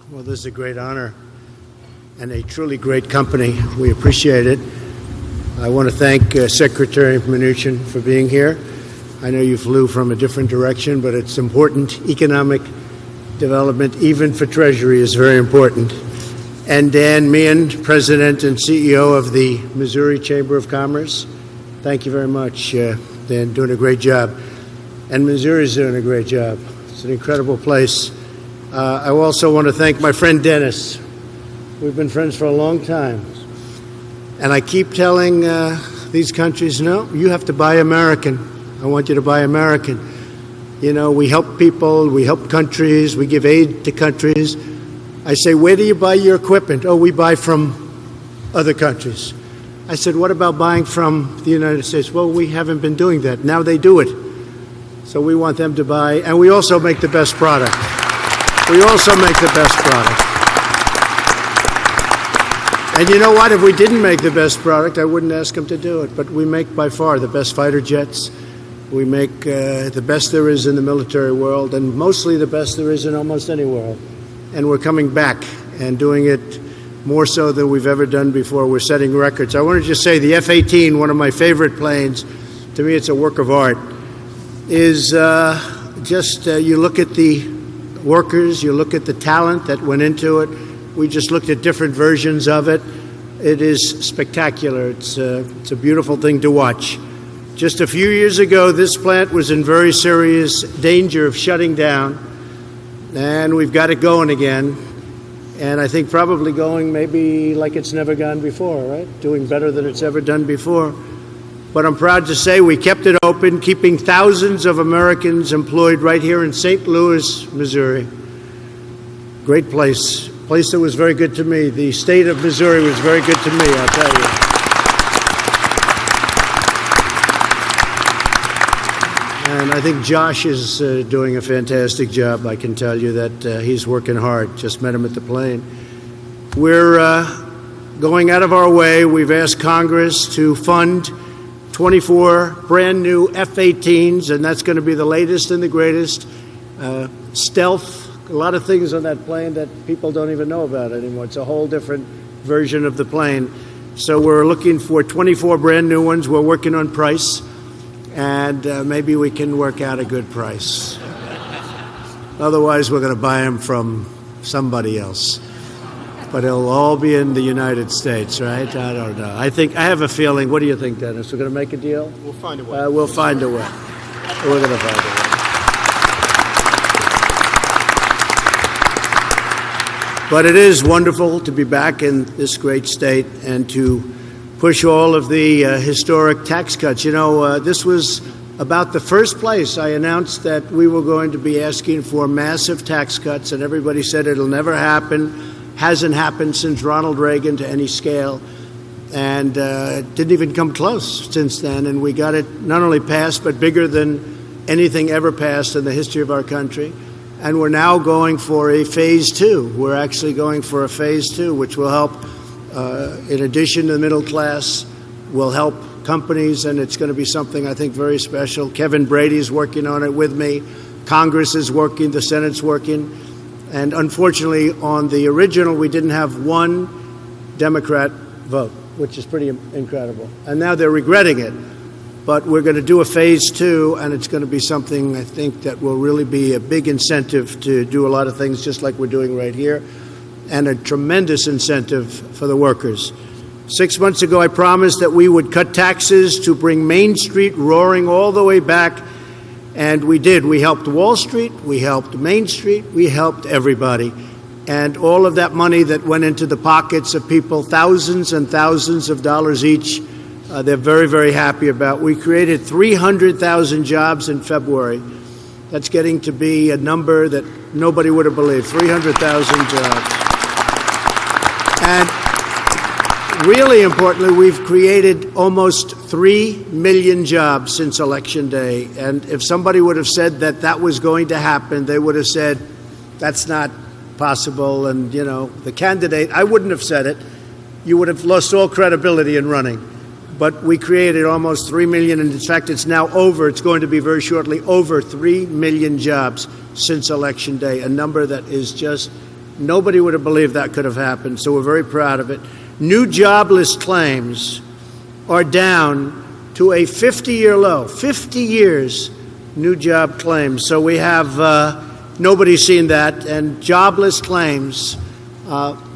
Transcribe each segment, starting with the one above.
Well, this is a great honor and a truly great company. We appreciate it. I want to thank Secretary Mnuchin for being here. I know you flew from a different direction, but it's important. Economic development, even for Treasury, is very important. And Dan Meehan, President and CEO of the Missouri Chamber of Commerce. Thank you very much, Dan, doing a great job. And Missouri's doing a great job. It's an incredible place. I also want to thank my friend Dennis. We've been friends for a long time. And I keep telling these countries, no, you have to buy American. I want you to buy American. You know, we help people, we help countries, we give aid to countries. I say, where do you buy your equipment? Oh, we buy from other countries. I said, what about buying from the United States? Well, we haven't been doing that. Now they do it. So we want them to buy, and we also make the best product. We also make the best product. And you know what? If we didn't make the best product, I wouldn't ask them to do it. But we make by far the best fighter jets. We make the best there is in the military world, and mostly the best there is in almost any world. And we're coming back and doing it more so than we've ever done before. We're setting records. I want to just say the F-18, one of my favorite planes, to me it's a work of art, is you look at the workers, you look at the talent that went into it. We just looked at different versions of it. It is spectacular. It's a beautiful thing to watch. Just a few years ago, this plant was in very serious danger of shutting down, and we've got it going again. And I think probably going maybe like it's never gone before, right? Doing better than it's ever done before. But I'm proud to say we kept it open, keeping thousands of Americans employed right here in St. Louis, Missouri. Great place. Place that was very good to me. The state of Missouri was very good to me, I'll tell you. And I think Josh is doing a fantastic job. I can tell you that he's working hard. Just met him at the plane. We're going out of our way. We've asked Congress to fund 24 brand new F-18s, and that's going to be the latest and the greatest. Stealth, a lot of things on that plane that people don't even know about anymore. It's a whole different version of the plane. So we're looking for 24 brand new ones. We're working on price, and maybe we can work out a good price. Otherwise, we're going to buy them from somebody else. But it'll all be in the United States, right? I don't know. I have a feeling. What do you think, Dennis? We're going to make a deal? We'll find a way. We'll find a way. We're going to find a way. But it is wonderful to be back in this great state and to push all of the historic tax cuts. You know, this was about the first place I announced that we were going to be asking for massive tax cuts, and everybody said it'll never happen. Hasn't happened since Ronald Reagan to any scale, and didn't even come close since then. And we got it not only passed, but bigger than anything ever passed in the history of our country. And we're now going for a phase two. We're actually going for a phase two, which will help, in addition to the middle class, will help companies, and it's going to be something I think very special. Kevin Brady's working on it with me. Congress is working. The Senate's working. And unfortunately, on the original, we didn't have one Democrat vote, which is pretty incredible. And now they're regretting it. But we're going to do a phase two, and it's going to be something I think that will really be a big incentive to do a lot of things just like we're doing right here, and a tremendous incentive for the workers. 6 months ago, I promised that we would cut taxes to bring Main Street roaring all the way back. And we did. We helped Wall Street, we helped Main Street, we helped everybody. And all of that money that went into the pockets of people, thousands and thousands of dollars each, they're very, very happy about. We created 300,000 jobs in February. That's getting to be a number that nobody would have believed, 300,000 jobs. And really importantly, we've created almost 3 million jobs since Election Day. And if somebody would have said that that was going to happen, they would have said, that's not possible. And, you know, the candidate, I wouldn't have said it. You would have lost all credibility in running. But we created almost 3 million. And in fact, it's going to be very shortly over 3 million jobs since Election Day, a number that is just Nobody would have believed that could have happened, so we're very proud of it. New jobless claims are down to a 50-year low. 50 years, new job claims. So we have nobody's seen that, and jobless claims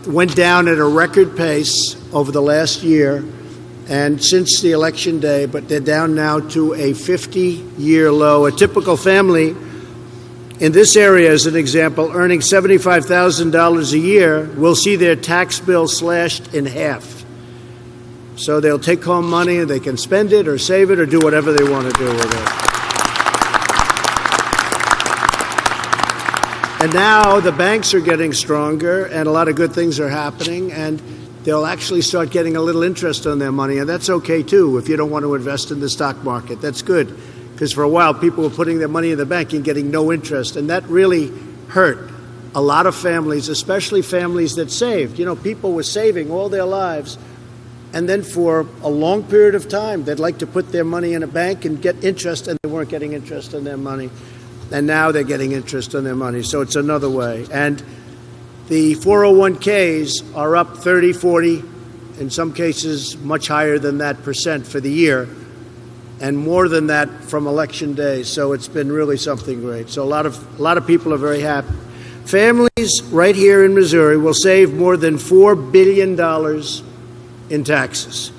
went down at a record pace over the last year and since the election day, but they're down now to a 50-year low. A typical family in this area, as an example, earning $75,000 a year will see their tax bill slashed in half. So they'll take home money and they can spend it or save it or do whatever they want to do with it. And now the banks are getting stronger and a lot of good things are happening, and they'll actually start getting a little interest on their money. And that's okay, too, if you don't want to invest in the stock market. That's good, because for a while people were putting their money in the bank and getting no interest. And that really hurt a lot of families, especially families that saved. You know, people were saving all their lives, and then for a long period of time, they'd like to put their money in a bank and get interest, and they weren't getting interest on their money. And now they're getting interest on their money. So it's another way. And the 401ks are up 30, 40, in some cases much higher than that percent for the year, and more than that from election day. So it's been really something great. So a lot of people are very happy. Families right here in Missouri will save more than $4 billion in taxes.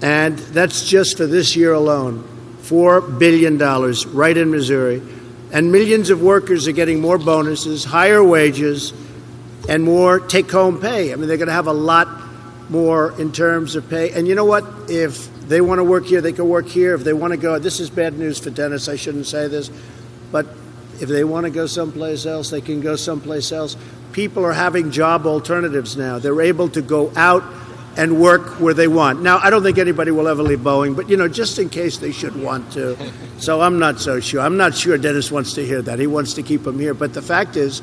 And that's just for this year alone. $4 billion right in Missouri. And millions of workers are getting more bonuses, higher wages, and more take-home pay. I mean, they're going to have a lot more in terms of pay. And you know what? If they want to work here, they can work here. If they want to go, this is bad news for Dennis, I shouldn't say this, but if they want to go someplace else, they can go someplace else. People are having job alternatives now. They're able to go out and work where they want. Now, I don't think anybody will ever leave Boeing, but, you know, just in case they should want to. So I'm not so sure. I'm not sure Dennis wants to hear that. He wants to keep them here. But the fact is,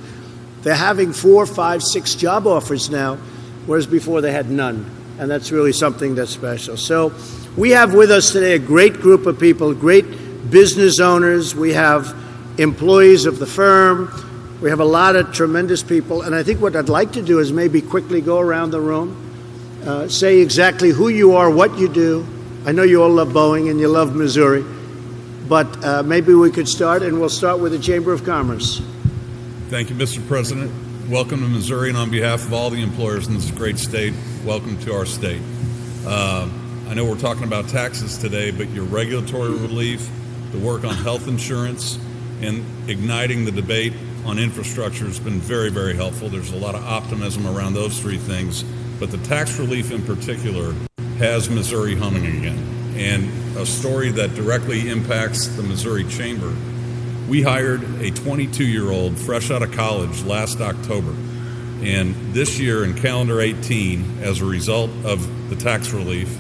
they're having 4, 5, 6 job offers now, whereas before they had none. And that's really something that's special. So we have with us today a great group of people, great business owners. We have employees of the firm. We have a lot of tremendous people. And I think what I'd like to do is maybe quickly go around the room, say exactly who you are, what you do. I know you all love Boeing and you love Missouri, but maybe we could start, and we'll start with the Chamber of Commerce. Thank you, Mr. President. Welcome to Missouri, and on behalf of all the employers in this great state, welcome to our state. I know we're talking about taxes today, but your regulatory relief, the work on health insurance, and igniting the debate on infrastructure has been very, very helpful. There's a lot of optimism around those three things, but the tax relief in particular has Missouri humming again. And a story that directly impacts the Missouri Chamber. We hired a 22-year-old fresh out of college last October. And this year in calendar 18, as a result of the tax relief,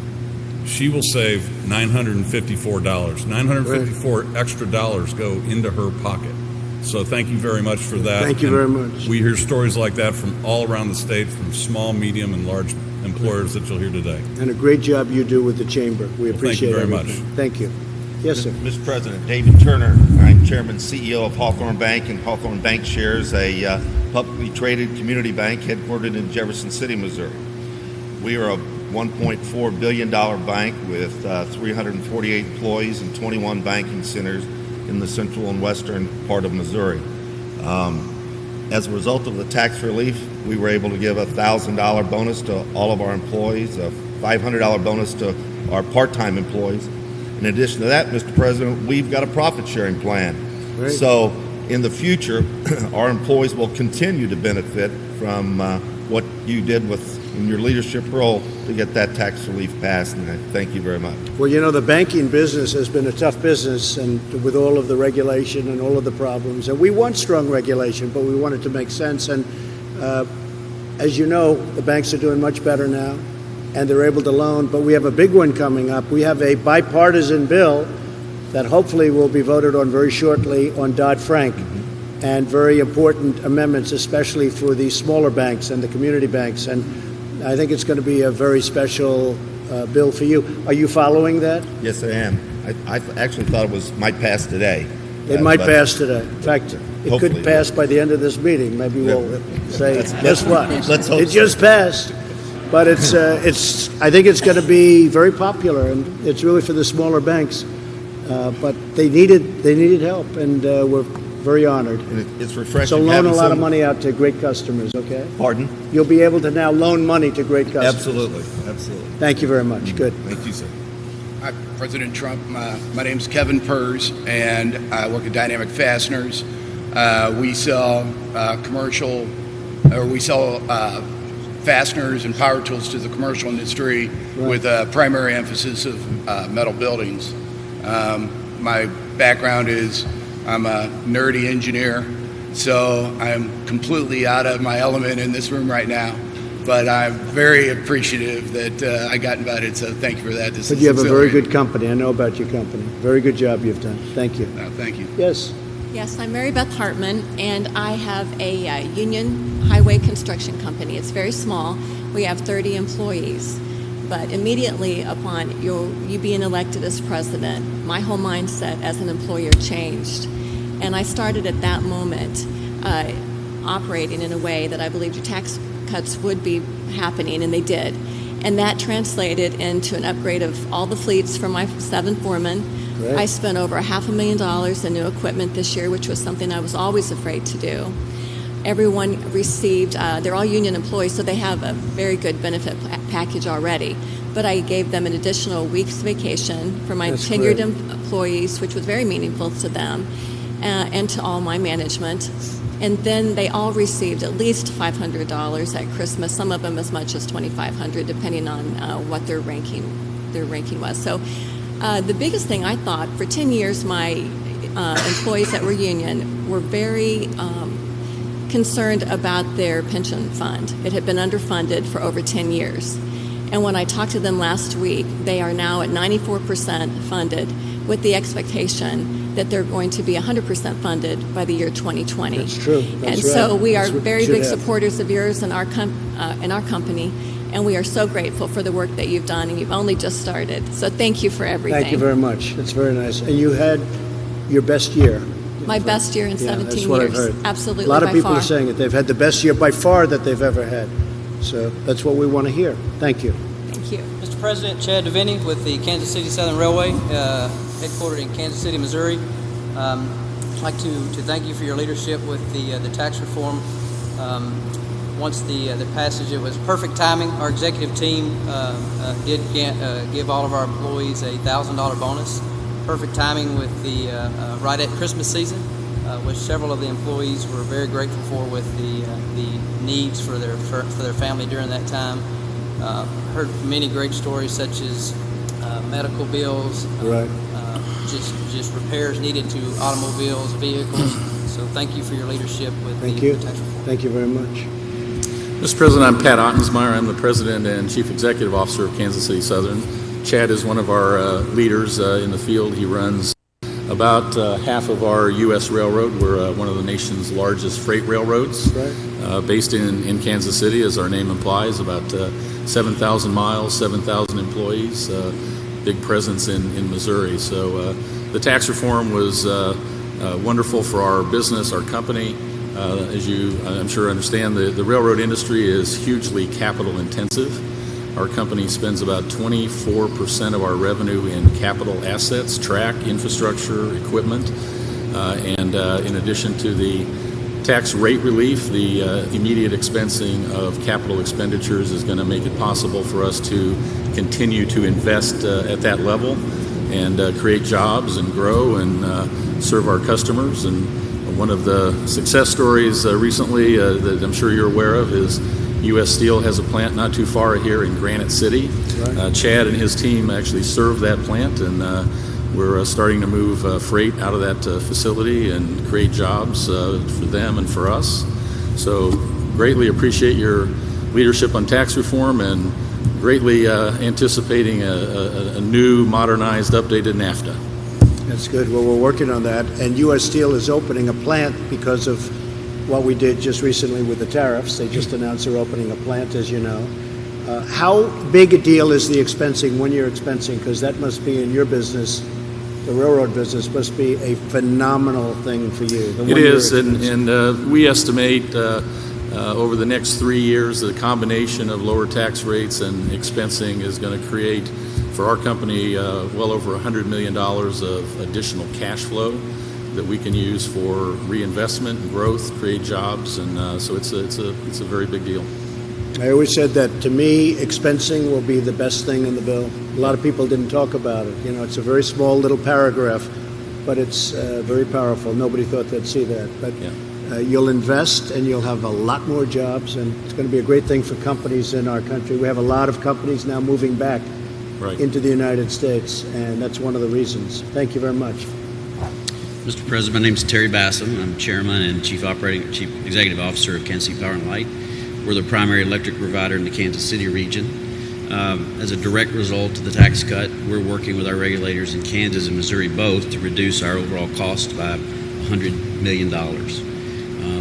she will save $954. $954 extra dollars go into her pocket. So thank you very much for that. Thank you very much. We hear stories like that from all around the state, from small, medium, and large employers that you'll hear today. And a great job you do with the Chamber. We appreciate it. Thank you very much. Thank you. Yes, sir. Mr. President, David Turner. I'm Chairman and CEO of Hawthorne Bank, and Hawthorne Bank shares a publicly traded community bank headquartered in Jefferson City, Missouri. We are a $1.4 billion bank with 348 employees and 21 banking centers in the central and western part of Missouri. As a result of the tax relief, we were able to give a $1,000 bonus to all of our employees, a $500 bonus to our part-time employees. In addition to that, Mr. President, we've got a profit-sharing plan. Great. So in the future, our employees will continue to benefit from what you did in your leadership role to get that tax relief passed, and I thank you very much. Well, you know, the banking business has been a tough business, and with all of the regulation and all of the problems. And we want strong regulation, but we want it to make sense. And as you know, the banks are doing much better now, and they're able to loan. But we have a big one coming up. We have a bipartisan bill that hopefully will be voted on very shortly on Dodd-Frank, and very important amendments, especially for the smaller banks and the community banks. And I think it's going to be a very special bill for you. Are you following that? Yes, I am. I actually thought it might pass today. It might pass today. In fact, it could Hopefully. pass by the end of this meeting. Maybe we'll say, guess what? Let's hope It so. just passed. But it's. I think it's going to be very popular, and it's really for the smaller banks. But they needed help, and we're very honored. And it's refreshing. So loan having a lot of some- money out to great customers. Okay. Pardon? You'll be able to now loan money to great customers. Absolutely. Thank you very much. Good. Thank you, sir. Hi, President Trump. My name's Kevin Purz, and I work at Dynamic Fasteners. We sell fasteners and power tools to the commercial industry with a primary emphasis of metal buildings. My background is I'm a nerdy engineer, so I'm completely out of my element in this room right now. But I'm very appreciative that I got invited, so thank you for that. But you have a very good company. I know about your company. Very good job you've done. Thank you. Thank you. Yes. Yes, I'm Mary Beth Hartman, and I have a union highway construction company. It's very small. We have 30 employees. But immediately upon you being elected as president, my whole mindset as an employer changed. And I started at that moment operating in a way that I believed your tax cuts would be happening, and they did. And that translated into an upgrade of all the fleets for my 7 foremen. Great. I spent over $500,000 in new equipment this year, which was something I was always afraid to do. Everyone received, they're all union employees, so they have a very good benefit package already. But I gave them an additional week's vacation for my That's tenured great. employees, which was very meaningful to them and to all my management. And then they all received at least $500 at Christmas, some of them as much as $2,500, depending on what their ranking was. So the biggest thing I thought, for 10 years, my employees that were union were very concerned about their pension fund. It had been underfunded for over 10 years. And when I talked to them last week, they are now at 94% funded, with the expectation that they're going to be 100% funded by the year 2020. That's true. And That's so right. we are That's what very should big happen. supporters of yours and our company, and we are so grateful for the work that you've done, and you've only just started. So thank you for everything. Thank you very much. That's very nice. And you had your best year. My best year in Yeah, 17 that's what years. I've heard. Absolutely, A lot of by people far. are saying it. They've had the best year by far that they've ever had. So that's what we want to hear. Thank you. Thank you. Mr. President, Chad Deviney with the Kansas City Southern Railway, headquartered in Kansas City, Missouri. I'd like to thank you for your leadership with the tax reform. Once the passage, it was perfect timing. Our executive team did give all of our employees a $1,000 bonus. Perfect timing with the right at Christmas season, which several of the employees were very grateful for, with the needs for their family during that time. Heard many great stories, such as medical bills, Right. just repairs needed to automobiles, vehicles. So thank you for your leadership with Thank the you. tax reform. Thank you very much. Mr. President, I'm Pat Ottensmeyer. I'm the President and Chief Executive Officer of Kansas City Southern. Chad is one of our leaders in the field. He runs about half of our U.S. railroad. We're one of the nation's largest freight railroads, Right. based in Kansas City, as our name implies, about 7,000 miles, 7,000 employees, big presence in Missouri. So the tax reform was wonderful for our business, our company. As you, I'm sure, understand, the railroad industry is hugely capital intensive. Our company spends about 24% of our revenue in capital assets, track, infrastructure, equipment. And in addition to the tax rate relief, the immediate expensing of capital expenditures is going to make it possible for us to continue to invest at that level and create jobs and grow and serve our customers. And one of the success stories recently that I'm sure you're aware of is U.S. Steel has a plant not too far here in Granite City. Right. Chad and his team actually serve that plant, and we're starting to move freight out of that facility and create jobs for them and for us. So greatly appreciate your leadership on tax reform, and greatly anticipating a new, modernized, updated NAFTA. That's good. Well, we're working on that. And U.S. Steel is opening a plant because of what we did just recently with the tariffs. They just announced they're opening a plant, as you know. How big a deal is the expensing, when you're expensing? Because that must be in your business the railroad business must be a phenomenal thing for you. It is, and we estimate over the next 3 years the combination of lower tax rates and expensing is going to create for our company well over $100 million of additional cash flow that we can use for reinvestment and growth, create jobs, and so it's a very big deal. I always said that, to me, expensing will be the best thing in the bill. A lot of people didn't talk about it. You know, it's a very small little paragraph, but it's very powerful. Nobody thought they'd see that. But you'll invest and you'll have a lot more jobs, and it's going to be a great thing for companies in our country. We have a lot of companies now moving back into the United States, and that's one of the reasons. Thank you very much. Mr. President, my name is Terry Bassam. I'm Chairman and Chief Executive Officer of Kansas City Power and Light. We're the primary electric provider in the Kansas City region. As a direct result of the tax cut, we're working with our regulators in Kansas and Missouri both to reduce our overall cost by $100 million.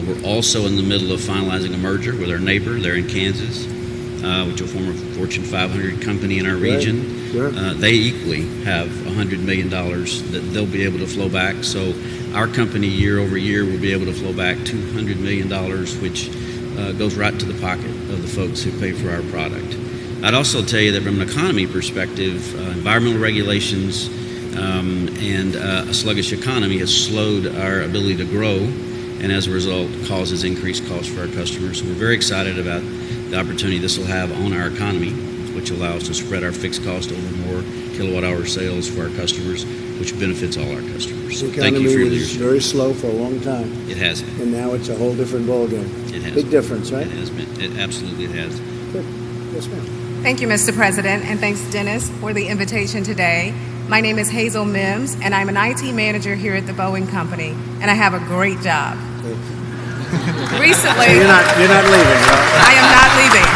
We're also in the middle of finalizing a merger with our neighbor there in Kansas, which will form a Fortune 500 company in our region. Sure. They equally have $100 million that they'll be able to flow back. So our company year over year will be able to flow back $200 million, which goes right to the pocket of the folks who pay for our product. I'd also tell you that from an economy perspective, environmental regulations and a sluggish economy has slowed our ability to grow, and as a result causes increased costs for our customers. So we're very excited about the opportunity this will have on our economy, which allows us to spread our fixed cost over more kilowatt-hour sales for our customers, which benefits all our customers. So thank you for your leadership. leadership. Very slow for a long time. It has been. And now it's a whole different ballgame. It has Big been. difference, right? It has been. It absolutely has. Good. Yes, ma'am. Thank you, Mr. President, and thanks, Dennis, for the invitation today. My name is Hazel Mims, and I'm an IT manager here at the Boeing Company, and I have a great job. Recently, So you're not leaving, right? I am not leaving.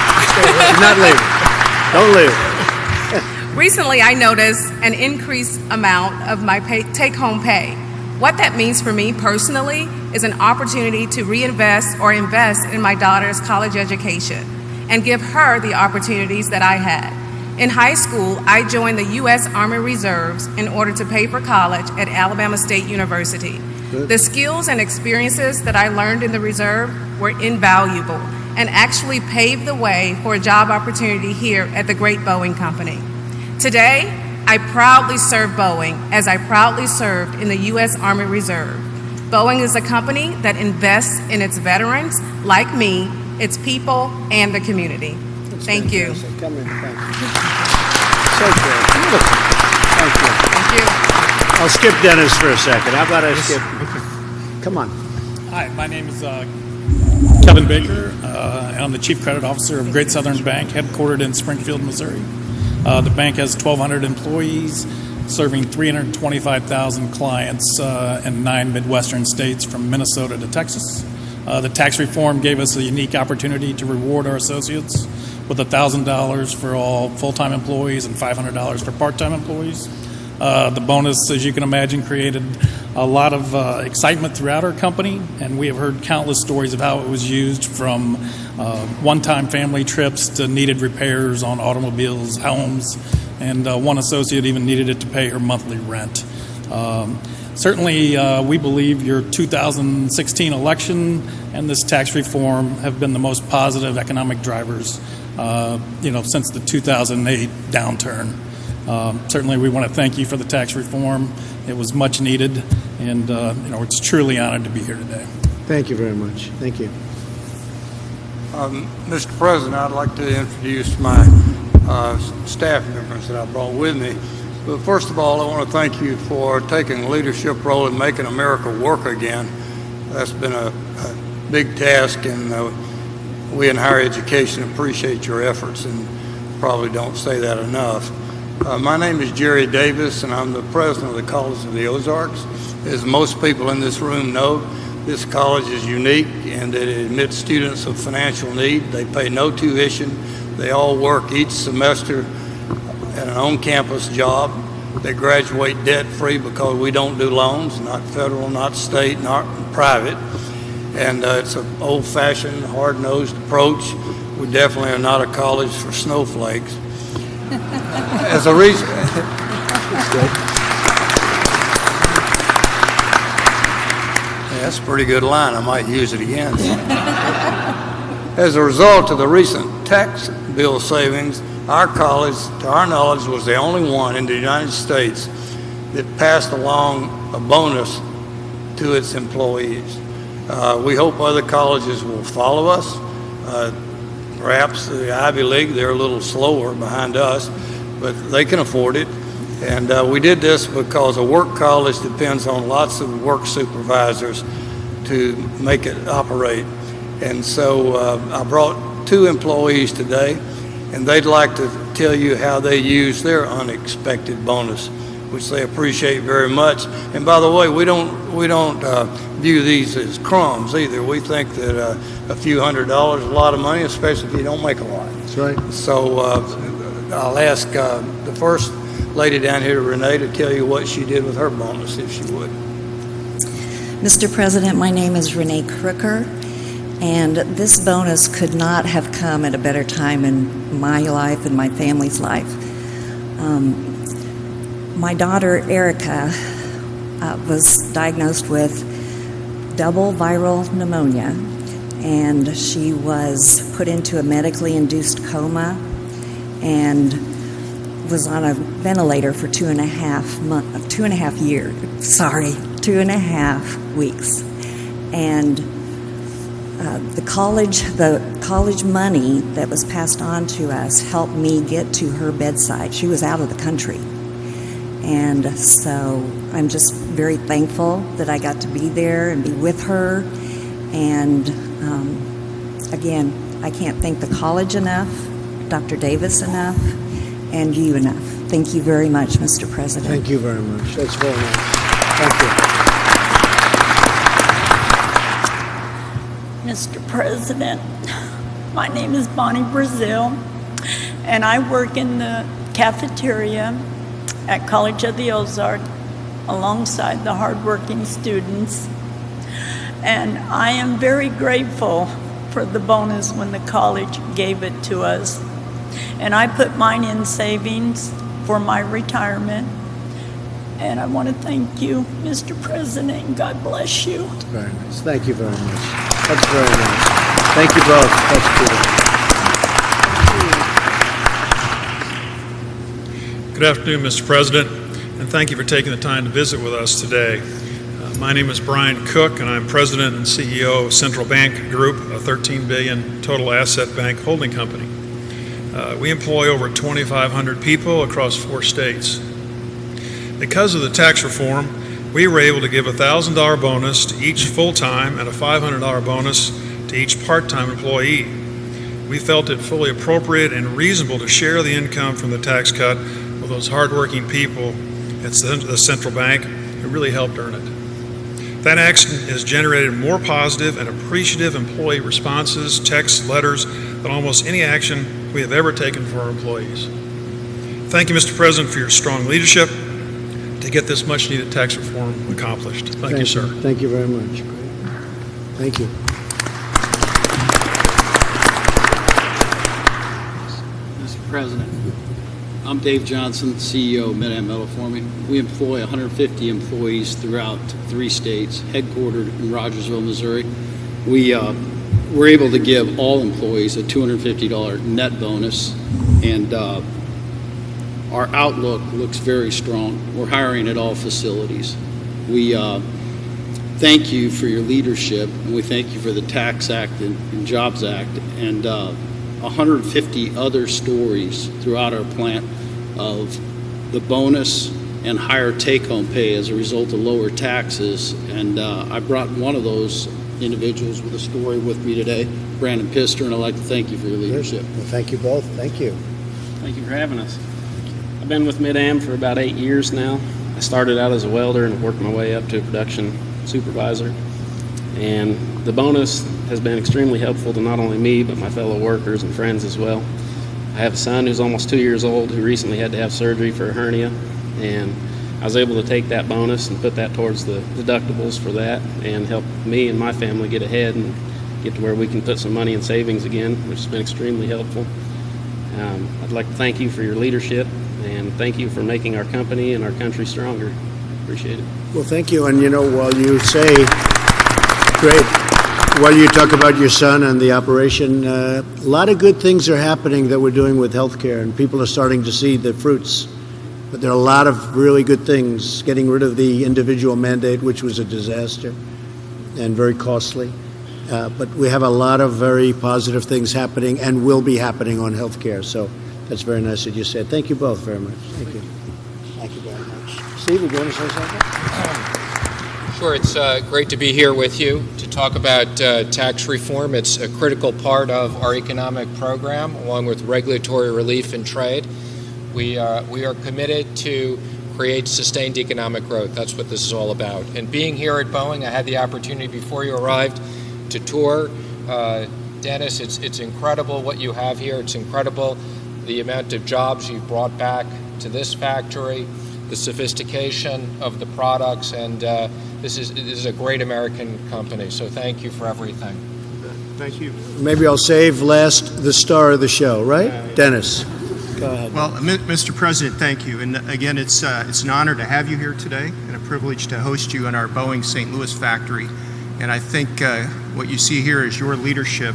You're not leaving. Don't leave. Recently, I noticed an increased amount of my take-home pay. What that means for me personally is an opportunity to reinvest or invest in my daughter's college education and give her the opportunities that I had. In high school, I joined the U.S. Army Reserves in order to pay for college at Alabama State University. Good. The skills and experiences that I learned in the reserve were invaluable and actually paved the way for a job opportunity here at the great Boeing Company. Today, I proudly serve Boeing as I proudly served in the U.S. Army Reserve. Boeing is a company that invests in its veterans, like me, its people, and the community. Thank you. Fantastic. Come in. Thank you. So good. Beautiful. Thank you. Thank you. I'll skip Dennis for a second. How about I skip? Come on. Hi, my name is Kevin Baker, and I'm the Chief Credit Officer of Great Southern Bank, headquartered in Springfield, Missouri. The bank has 1,200 employees, serving 325,000 clients in 9 Midwestern states from Minnesota to Texas. The tax reform gave us a unique opportunity to reward our associates with $1,000 for all full-time employees and $500 for part-time employees. The bonus, as you can imagine, created a lot of excitement throughout our company, and we have heard countless stories of how it was used, from one-time family trips to needed repairs on automobiles, homes, and one associate even needed it to pay her monthly rent. Certainly, we believe your 2016 election and this tax reform have been the most positive economic drivers, since the 2008 downturn. Certainly, we want to thank you for the tax reform. It was much needed, and it's truly honored to be here today. Thank you very much. Thank you. Mr. President, I'd like to introduce my staff members that I brought with me. But first of all, I want to thank you for taking a leadership role in making America work again. That's been a big task, and we in higher education appreciate your efforts and probably don't say that enough. My name is Jerry Davis, and I'm the president of the College of the Ozarks. As most people in this room know, this college is unique in that it admits students of financial need. They pay no tuition. They all work each semester at an on-campus job. They graduate debt-free because we don't do loans, not federal, not state, not private. And it's an old-fashioned, hard-nosed approach. We definitely are not a college for snowflakes. As a reason, That's a pretty good line. I might use it again. As a result of the recent tax bill savings, our college, to our knowledge, was the only one in the United States that passed along a bonus to its employees. We hope other colleges will follow us. Perhaps the Ivy League, they're a little slower behind us, but they can afford it. And we did this because a work college depends on lots of work supervisors to make it operate. And so I brought 2 employees today, and they'd like to tell you how they use their unexpected bonus, which they appreciate very much. And by the way, we don't view these as crumbs either. We think that a few $100s is a lot of money, especially if you don't make a lot. That's right. So I'll ask the first lady down here, Renee, to tell you what she did with her bonus, if she would. Mr. President, my name is Renee Crooker, and this bonus could not have come at a better time in my life and my family's life. My daughter, Erica, was diagnosed with double viral pneumonia, and she was put into a medically induced coma and was on a ventilator for 2.5 weeks. And the college money that was passed on to us helped me get to her bedside. She was out of the country. And so I'm just very thankful that I got to be there and be with her. And again, I can't thank the college enough, Dr. Davis enough, and you enough. Thank you very much, Mr. President. Thank you very much. That's very nice. Thank you. Mr. President, my name is Bonnie Brazil, and I work in the cafeteria at College of the Ozarks alongside the hardworking students. And I am very grateful for the bonus when the college gave it to us. And I put mine in savings for my retirement. And I want to thank you, Mr. President, and God bless you. That's very nice. Thank you very much. That's very nice. Thank you both. That's beautiful. Good afternoon, Mr. President, and thank you for taking the time to visit with us today. My name is Brian Cook, and I'm President and CEO of Central Bank Group, a $13 billion total asset bank holding company. We employ over 2,500 people across 4 states. Because of the tax reform, we were able to give a $1,000 bonus to each full-time and a $500 bonus to each part-time employee. We felt it fully appropriate and reasonable to share the income from the tax cut with those hardworking people at the central bank who really helped earn it. That action has generated more positive and appreciative employee responses, texts, letters than almost any action we have ever taken for our employees. Thank you, Mr. President, for your strong leadership to get this much-needed tax reform accomplished. Thank you, sir. Thank you very much. Thank you. Mr. President, I'm Dave Johnson, CEO of Mid-Am Metal Forming. We employ 150 employees throughout 3 states, headquartered in Rogersville, Missouri. We were able to give all employees a $250 net bonus, and our outlook looks very strong. We're hiring at all facilities. We thank you for your leadership, and we thank you for the Tax Act and Jobs Act, and 150 other stories throughout our plant of the bonus and higher take-home pay as a result of lower taxes. And I brought one of those individuals with a story with me today, Brandon Pister, and I'd like to thank you for your leadership. Well, thank you both. Thank you. Thank you for having us. I've been with Mid-Am for about 8 years now. I started out as a welder and worked my way up to a production supervisor. And the bonus has been extremely helpful to not only me, but my fellow workers and friends as well. I have a son who's almost 2 years old who recently had to have surgery for a hernia, and I was able to take that bonus and put that towards the deductibles for that and help me and my family get ahead and get to where we can put some money in savings again, which has been extremely helpful. I'd like to thank you for your leadership and thank you for making our company and our country stronger. Appreciate it. Well, thank you. And, you know, while you say Great. While you talk about your son and the operation, a lot of good things are happening that we're doing with healthcare, and people are starting to see the fruits. But there are a lot of really good things, getting rid of the individual mandate, which was a disaster and very costly. But we have a lot of very positive things happening and will be happening on healthcare. So that's very nice that you said. Thank you both very much. Thank you. Thank you very much. Steve, would you want to say something? Sure, it's great to be here with you to talk about tax reform. It's a critical part of our economic program, along with regulatory relief and trade. We are committed to create sustained economic growth. That's what this is all about. And being here at Boeing, I had the opportunity before you arrived to tour. Dennis, it's incredible what you have here. It's incredible the amount of jobs you've brought back to this factory, the sophistication of the products, and this is a great American company. So thank you for everything. Thank you. Maybe I'll save last the star of the show, right? Dennis, go ahead. Well, Mr. President, thank you. And again, it's an honor to have you here today and a privilege to host you in our Boeing St. Louis factory. And I think what you see here is your leadership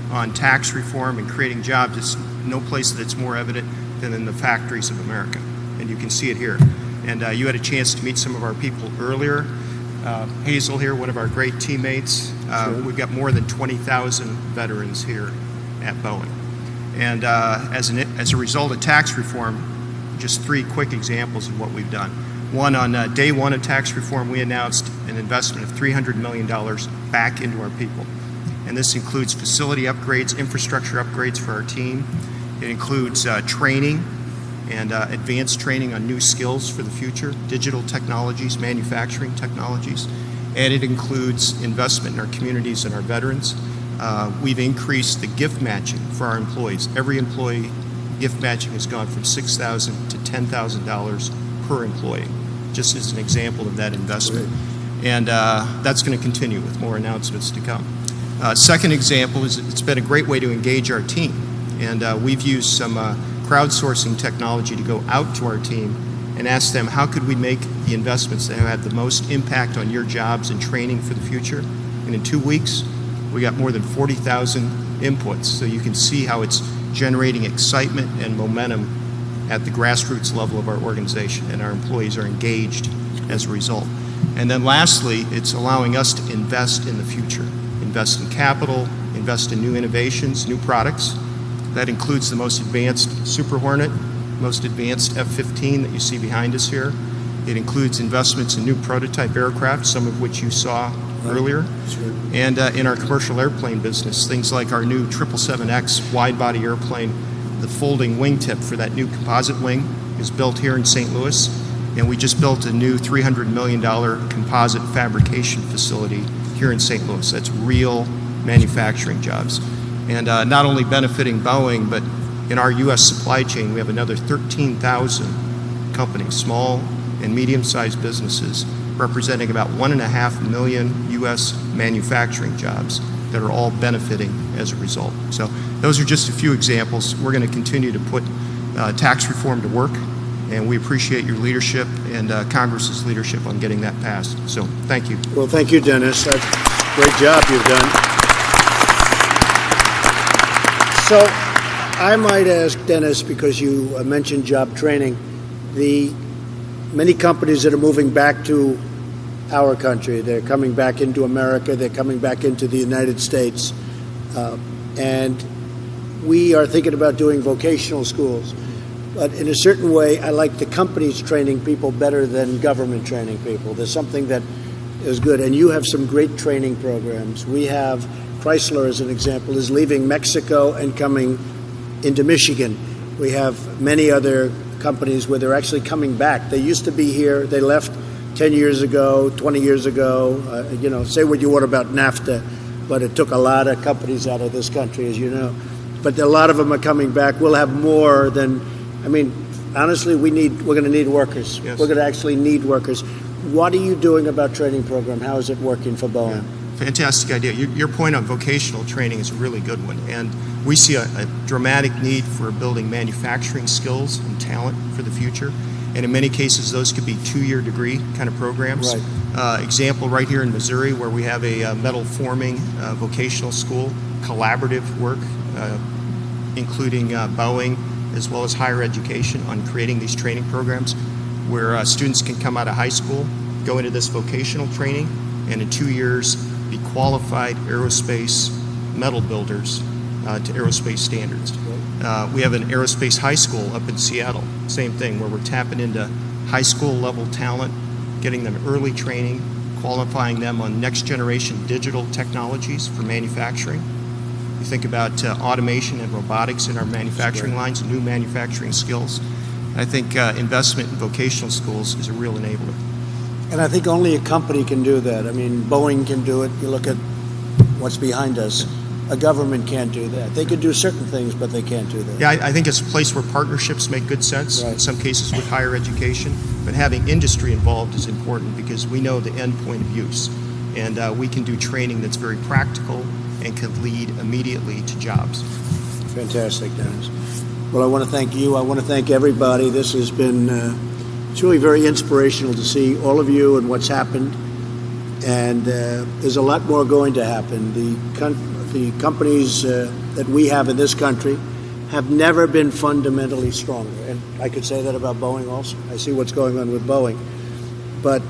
on tax reform and creating jobs. It's no place that's more evident than in the factories of America. And you can see it here. And you had a chance to meet some of our people earlier. Hazel here, one of our great teammates. We've got more than 20,000 veterans here at Boeing. And as a result of tax reform, just 3 quick examples of what we've done. One, on day one of tax reform, we announced an investment of $300 million back into our people. And this includes facility upgrades, infrastructure upgrades for our team. It includes training and advanced training on new skills for the future, digital technologies, manufacturing technologies. And it includes investment in our communities and our veterans. We've increased the gift matching for our employees. Every employee gift matching has gone from $6,000 to $10,000 per employee, just as an example of that investment. And that's going to continue with more announcements to come. Second example is it's been a great way to engage our team. And we've used some crowdsourcing technology to go out to our team and ask them, how could we make the investments that have had the most impact on your jobs and training for the future? And in 2 weeks, we got more than 40,000 inputs. So you can see how it's generating excitement and momentum at the grassroots level of our organization, and our employees are engaged as a result. And then lastly, it's allowing us to invest in the future, invest in capital, invest in new innovations, new products. That includes the most advanced Super Hornet, most advanced F-15 that you see behind us here. It includes investments in new prototype aircraft, some of which you saw earlier. Sure. And in our commercial airplane business, things like our new 777X wide-body airplane. The folding wingtip for that new composite wing is built here in St. Louis, and we just built a new $300 million composite fabrication facility here in St. Louis. That's real manufacturing jobs. And not only benefiting Boeing, but in our U.S. supply chain, we have another 13,000 companies, small and medium-sized businesses, representing about 1.5 million U.S. manufacturing jobs that are all benefiting as a result. So those are just a few examples. We're going to continue to put tax reform to work, and we appreciate your leadership and Congress's leadership on getting that passed. So thank you. Well, thank you, Dennis. Great job you've done. So I might ask Dennis, because you mentioned job training, the many companies that are moving back to our country, they're coming back into America, they're coming back into the United States, and we are thinking about doing vocational schools. But in a certain way, I like the companies training people better than government training people. There's something that is good, and you have some great training programs. We have Chrysler, as an example, is leaving Mexico and coming into Michigan. We have many other companies where they're actually coming back. They used to be here. They left 10 years ago, 20 years ago. Say what you want about NAFTA, but it took a lot of companies out of this country, as you know. But a lot of them are coming back. We'll have more than, honestly, we're going to need workers. Yes. We're going to actually need workers. What are you doing about training program? How is it working for Boeing? Yeah. Fantastic idea. Your point on vocational training is a really good one. And we see a dramatic need for building manufacturing skills and talent for the future. and in many cases those could be 2-year degree kind of programs. Right. Example right here in Missouri, where we have a metal forming vocational school, collaborative work, including Boeing as well as higher education on creating these training programs where students can come out of high school, go into this vocational training, and in 2 years be qualified aerospace metal builders to aerospace standards. We have an aerospace high school up in Seattle, same thing, where we're tapping into high school level talent, getting them early training, qualifying them on next generation digital technologies for manufacturing. You think about automation and robotics in our manufacturing lines, new manufacturing skills. I think investment in vocational schools is a real enabler. And I think only a company can do that. I mean, Boeing can do it. You look at what's behind us. A government can't do that. They can do certain things, but they can't do that. Yeah, I think it's a place where partnerships make good sense, in some cases with higher education, but having industry involved is important because we know the end point of use. And we can do training that's very practical and can lead immediately to jobs. Fantastic, Dennis. Well, I want to thank you. I want to thank everybody. This has been it's really very inspirational to see all of you and what's happened. And there's a lot more going to happen. The companies that we have in this country have never been fundamentally stronger. And I could say that about Boeing also. I see what's going on with Boeing. But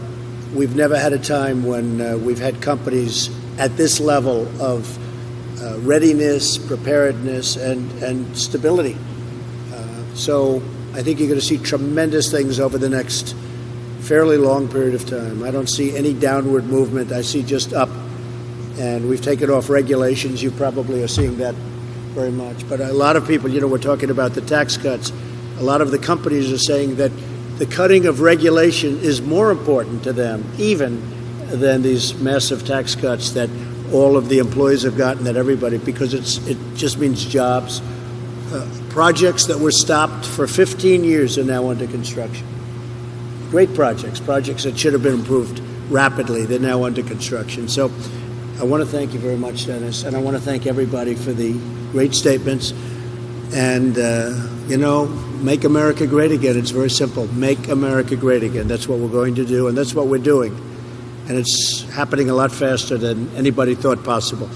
we've never had a time when we've had companies at this level of readiness, preparedness, and stability. So I think you're going to see tremendous things over the next fairly long period of time. I don't see any downward movement. I see just up. And we've taken off regulations. You probably are seeing that very much. But a lot of people, we're talking about the tax cuts. A lot of the companies are saying that the cutting of regulation is more important to them even than these massive tax cuts that all of the employees have gotten, that everybody, because it just means jobs. Projects that were stopped for 15 years are now under construction. Great projects that should have been improved rapidly. They're now under construction. So I want to thank you very much, Dennis, and I want to thank everybody for the great statements. And, make America great again. It's very simple. Make America great again. That's what we're going to do, and that's what we're doing. And it's happening a lot faster than anybody thought possible.